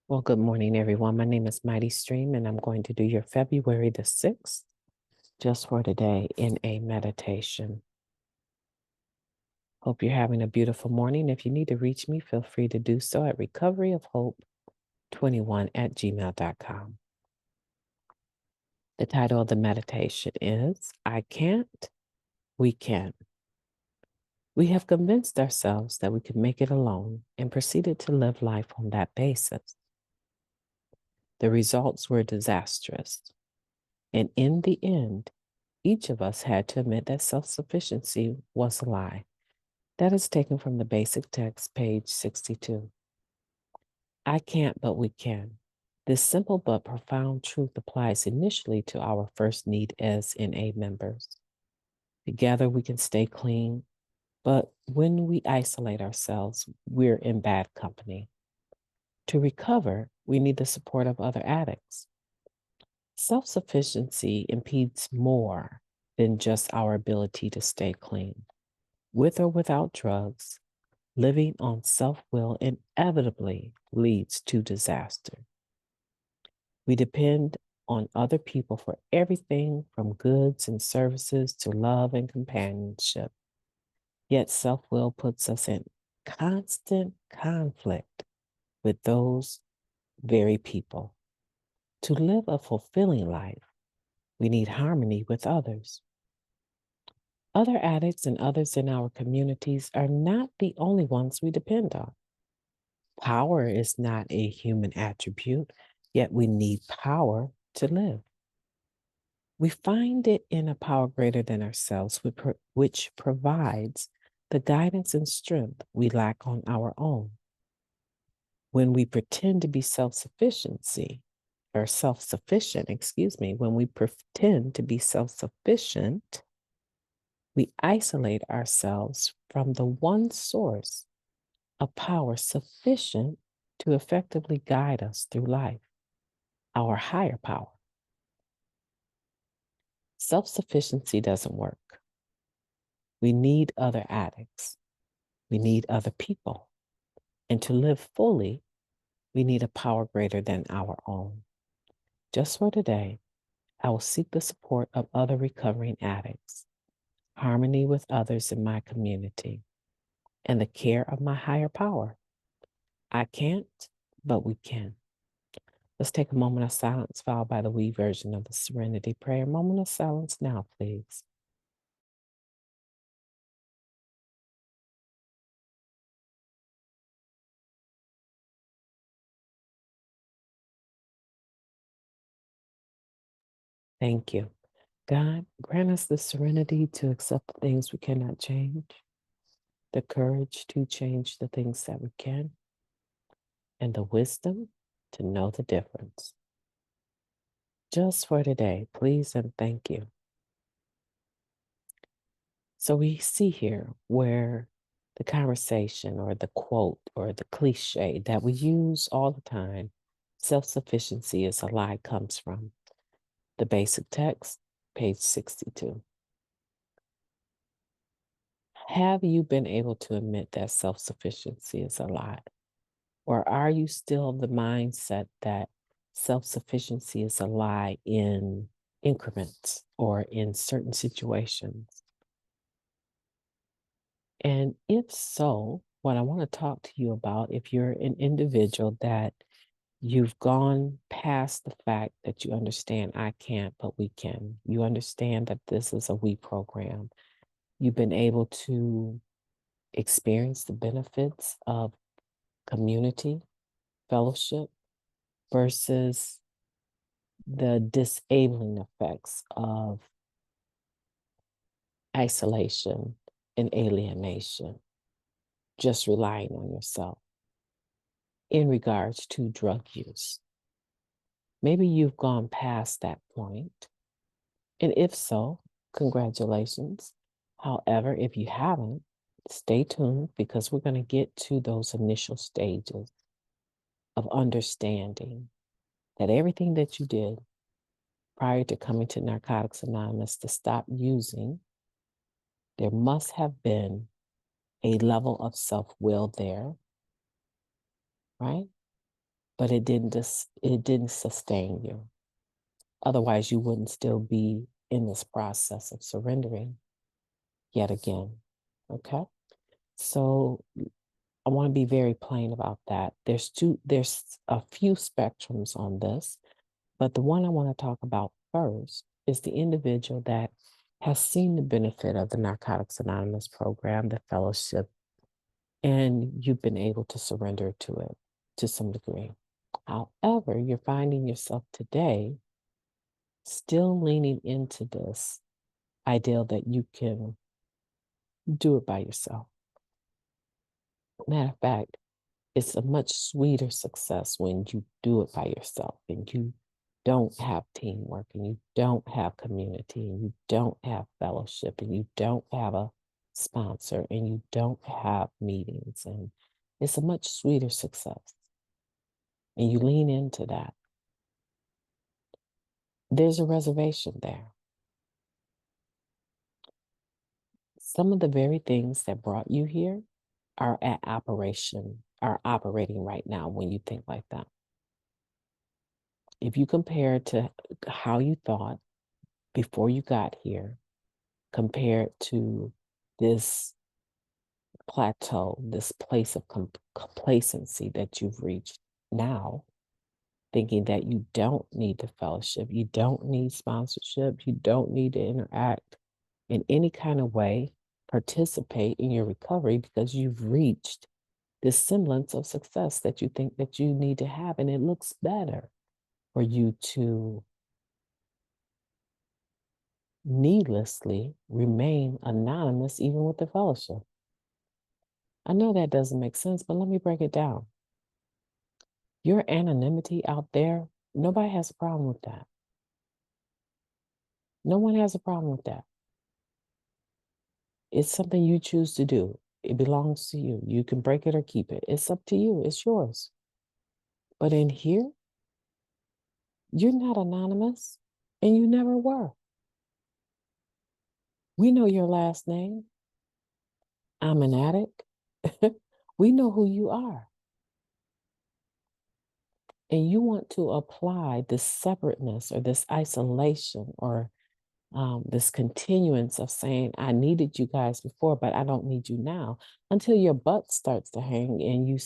Well, good morning, everyone. My name is MightyStream, and I'm going to do your February the 6th just for today in a meditation. Hope you're having a beautiful morning. If you need to reach me, feel free to do so at recoveryofhope21@gmail.com. The title of the meditation is I Can't, We Can. We have convinced ourselves that we could make it alone and proceeded to live life on that basis. The results were disastrous. And in the end, each of us had to admit that self-sufficiency was a lie. That is taken from the basic text, page 62. I can't, but we can. This simple but profound truth applies initially to our first need as NA members. Together we can stay clean, but when we isolate ourselves, we're in bad company. To recover, we need the support of other addicts. Self-sufficiency impedes more than just our ability to stay clean. With or without drugs, living on self-will inevitably leads to disaster. We depend on other people for everything from goods and services to love and companionship. Yet self-will puts us in constant conflict with those very people. To live a fulfilling life, we need harmony with others. Other addicts and others in our communities are not the only ones we depend on. Power is not a human attribute, yet we need power to live. We find it in a power greater than ourselves, which provides the guidance and strength we lack on our own. When we pretend to be self-sufficient, when we pretend to be self-sufficient, we isolate ourselves from the one source of power sufficient to effectively guide us through life, our higher power. Self-sufficiency doesn't work. We need other addicts. We need other people. And to live fully, we need a power greater than our own. Just for today, I will seek the support of other recovering addicts, harmony with others in my community, and the care of my higher power. I can't, but we can. Let's take a moment of silence followed by the we version of the Serenity Prayer. Moment of silence now, please. Thank you. God, grant us the serenity to accept the things we cannot change, the courage to change the things that we can, and the wisdom to know the difference. Just for today, please and thank you. So we see here where the conversation or the quote or the cliche that we use all the time, self-sufficiency is a lie, comes from. The basic text, page 62. Have you been able to admit that self-sufficiency is a lie? Or are you still of the mindset that self-sufficiency is a lie in increments or in certain situations? And if so, what I want to talk to you about, if you're an individual that you've gone past the fact that you understand I can't, but we can. You understand that this is a we program. You've been able to experience the benefits of community, fellowship, versus the disabling effects of isolation and alienation, just relying on yourself in regards to drug use. Maybe you've gone past that point, and if so, congratulations. However, if you haven't, stay tuned because we're going to get to those initial stages of understanding that everything that you did prior to coming to Narcotics Anonymous to stop using, there must have been a level of self-will there, right? but it didn't sustain you. Otherwise, you wouldn't still be in this process of surrendering yet again. Okay? So I want to be very plain about that. There's a few spectrums on this, but the one I want to talk about first is the individual that has seen the benefit of the Narcotics Anonymous program, the fellowship, and you've been able to surrender to it to some degree. However, you're finding yourself today still leaning into this ideal that you can do it by yourself. Matter of fact, it's a much sweeter success when you do it by yourself and you don't have teamwork and you don't have community and you don't have fellowship and you don't have a sponsor and you don't have meetings. And it's a much sweeter success. And you lean into that. There's a reservation there. Some of the very things that brought you here are operating right now when you think like that. If you compare to how you thought before you got here, compared to this plateau, this place of complacency that you've reached now, thinking that you don't need the fellowship, you don't need sponsorship, you don't need to interact in any kind of way, participate in your recovery because you've reached this semblance of success that you think that you need to have. And it looks better for you to needlessly remain anonymous even with the fellowship. I know that doesn't make sense, but let me break it down. Your anonymity out there, nobody has a problem with that. No one has a problem with that. It's something you choose to do. It belongs to you. You can break it or keep it. It's up to you. It's yours. But in here, you're not anonymous and you never were. We know your last name. I'm an addict. We know who you are. And you want to apply this separateness or this isolation or this continuance of saying, I needed you guys before, but I don't need you now, until your butt starts to hang and you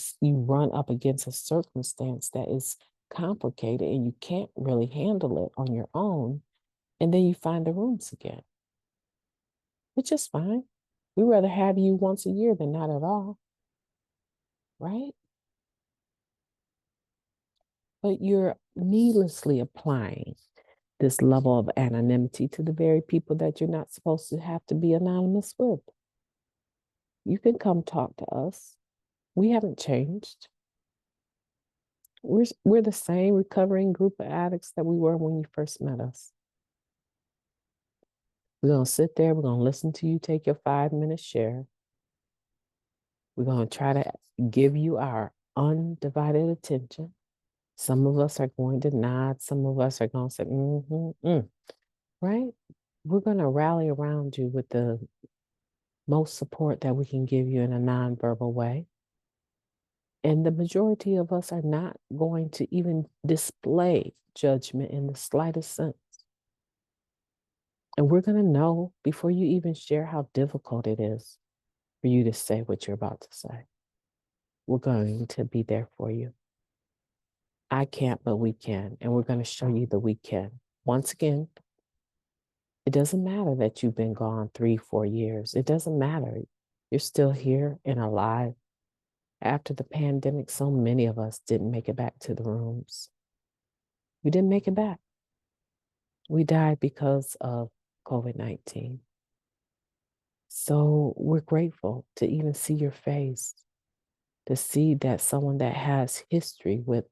run up against a circumstance that is complicated and you can't really handle it on your own. And then you find the rooms again, which is fine. We'd rather have you once a year than not at all, right? But you're needlessly applying this level of anonymity to the very people that you're not supposed to have to be anonymous with. You can come talk to us. We haven't changed. We're the same recovering group of addicts that we were when you first met us. We're going to sit there. We're going to listen to you take your 5-minute share. We're going to try to give you our undivided attention. Some of us are going to nod. Some of us are going to say, right? We're going to rally around you with the most support that we can give you in a nonverbal way. And the majority of us are not going to even display judgment in the slightest sense. And we're going to know before you even share how difficult it is for you to say what you're about to say. We're going to be there for you. I can't, but we can. And we're going to show you that we can. Once again, it doesn't matter that you've been gone 3-4 years. It doesn't matter. You're still here and alive. After the pandemic, so many of us didn't make it back to the rooms. We didn't make it back. We died because of COVID-19. So we're grateful to even see your face, to see that someone that has history with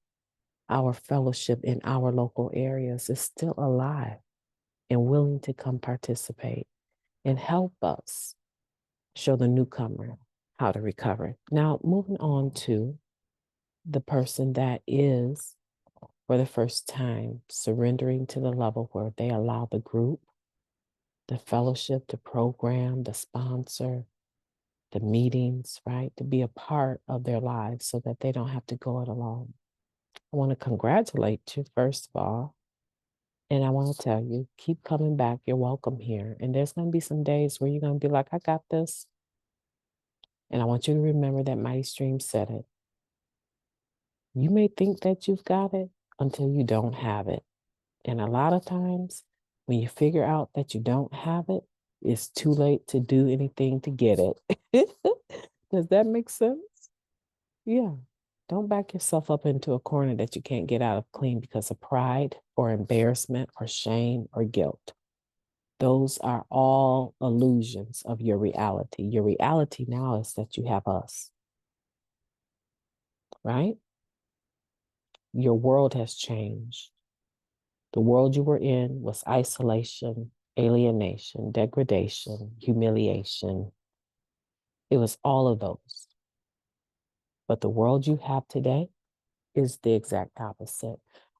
our fellowship in our local areas is still alive and willing to come participate and help us show the newcomer how to recover. Now, moving on to the person that is, for the first time, surrendering to the level where they allow the group, the fellowship, the program, the sponsor, the meetings, right, to be a part of their lives so that they don't have to go it alone. I want to congratulate you, first of all. And I want to tell you, keep coming back. You're welcome here. And there's going to be some days where you're going to be like, I got this. And I want you to remember that Mighty Stream said it. You may think that you've got it until you don't have it. And a lot of times when you figure out that you don't have it, it's too late to do anything to get it. Does that make sense? Yeah. Don't back yourself up into a corner that you can't get out of clean because of pride or embarrassment or shame or guilt. Those are all illusions of your reality. Your reality now is that you have us, right? Your world has changed. The world you were in was isolation, alienation, degradation, humiliation. It was all of those. But the world you have today is the exact opposite.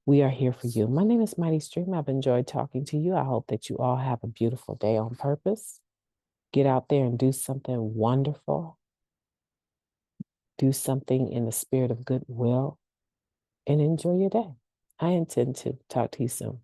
We are here for you. My name is Mighty Stream. I've enjoyed talking to you. I hope that you all have a beautiful day on purpose. Get out there and do something wonderful. Do something in the spirit of goodwill and enjoy your day. I intend to talk to you soon.